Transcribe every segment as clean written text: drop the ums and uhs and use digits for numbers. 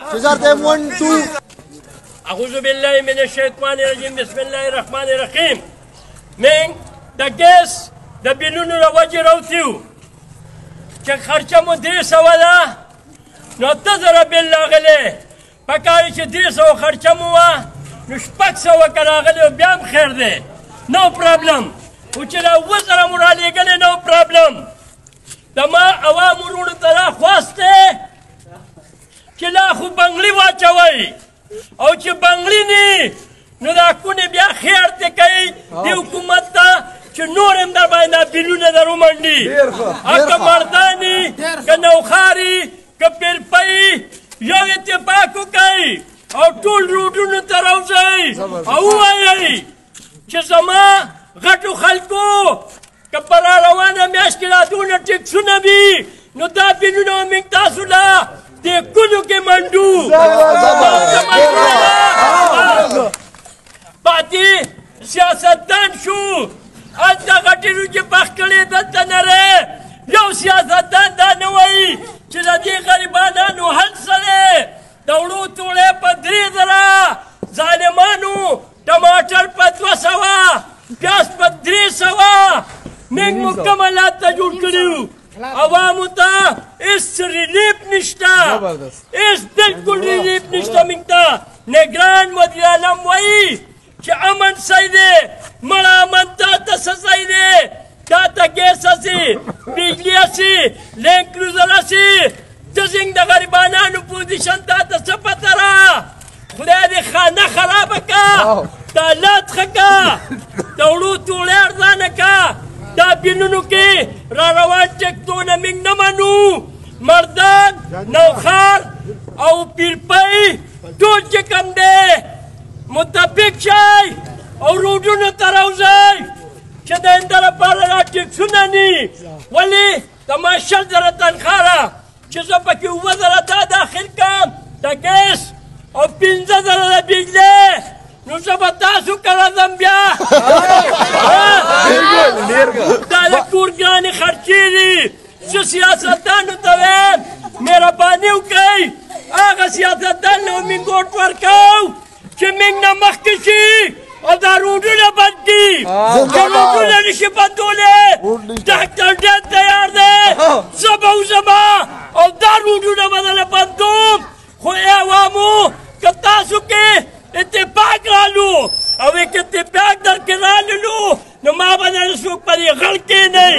1 2 أعوذ بالله من الشيطان الرجيم بسم الله الرحمن الرحيم من دقيس دبينونو لوجه روتيو خرچه مو 300 ده نو تزره بالله غلي پکاري چې 300 خرچه مو نو 600 کراغلي بیا هم خیر دی نو پرابلم او چې دا وزره مو را لېږلې نو پرابلم د ما عوامو وروڼو ته را خواسته چې لا خو بنګلي واچوئ او چې بنګلي نه نو دا کونې بیا خیر ته کوي د حکومت ته چې نور هم در باندې دا بیلونه در ومنډي که مرداني که نوخاري که پیرپۍ یو اتفاق وکړئ او ټول روډونو ته راوځئ او ووایئ چې زما غټو خلکو که په راروانه میاشت کې را دونه ټکسونه وي نو دا بیلونه موږ تاسو له دې کلو کې منډو پاتې سیاستدان شو هلته غټې روجې پخ کړې دلته نری یو سیاستدان دا نه وایي چې د دې غریبانانو حل څه دی د وړو توړې په 3000 ظالمانو ټماټر په 200 پیاز په 300 موږ مکملات ته جوړ کړي عوامو ته هېڅ ریلیف نشته هېڅ بلکل ریلیف نشته موږ ته نگران وزیر اعظم وایي چې امن صحیح دی مړه امن تا ته څه صحیح دی تا ته ګیس هسي بجلي هسي لینک لوزر هسي ته زموږ د غریبانانو پوزیشن تا ته څه پته را خدای دې خانه خرابه که تالات ښه که د وړو توړې ارزانه که دا بیلونو کې را روان ټکټونه موږ نه منو مردان نوخار او پیرپۍ ټول چې کوم دی متفق شئ او روډونو ته راوځئ چې د آینده لپاره دا ټکسونه ني ولې د ما 10,000 تنخواه ده چې زه پکې 7,000 دا داخل کړم د ګیس او 15,000 د بجلۍ نو زه به تاسو کله ځم بیا دا د کور ګرانې خرچې دي زه سیاستدانو ته وایم مهرباني وکئ هغه سیاستدان له موږ ووټ ورکوو چې موږ نه مخکې شي او دا روډونه بند کړي که روډونه نشي بندولی ډاکټر ډېر تیار دی زه به وځم او دا روډونه به درله بندوم خو ای عوامو که تاسو کې اتفاق رالو او یک اتفاق در کې راللو نو ما باندې څوک په دې غل کښېنئ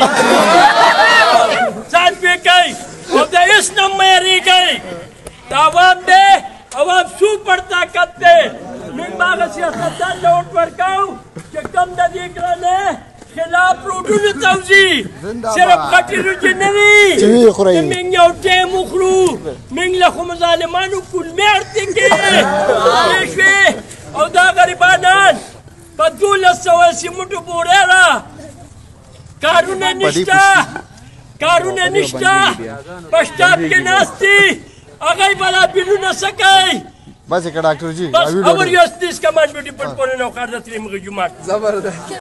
ځان پوه کوئ او د هېڅ نه مه یېرېږئ د عوام دی عوام سوپر طاقت دی موږ به هغه سیاستدان له ووټ ورکوو چې کوم د دې ګرانۍ خلاف روډونو ته وځي صرف غټې روجې نه وي چې موږ یو ټایم وخورو موږ له خو ظالمانو کولمې اړتې کړي پوه شوې او دا غریبانان په 1200 سیمټو بوډۍ ده کارونه نشته کارونه نشته په شټاپ کې ناست دي هغوی به دا بیلونه څه کوي بس ډاکټر جی بس اور یو ستیز کمان بیوټي پټ پونه نو کار د ترې مغه جومات زبردست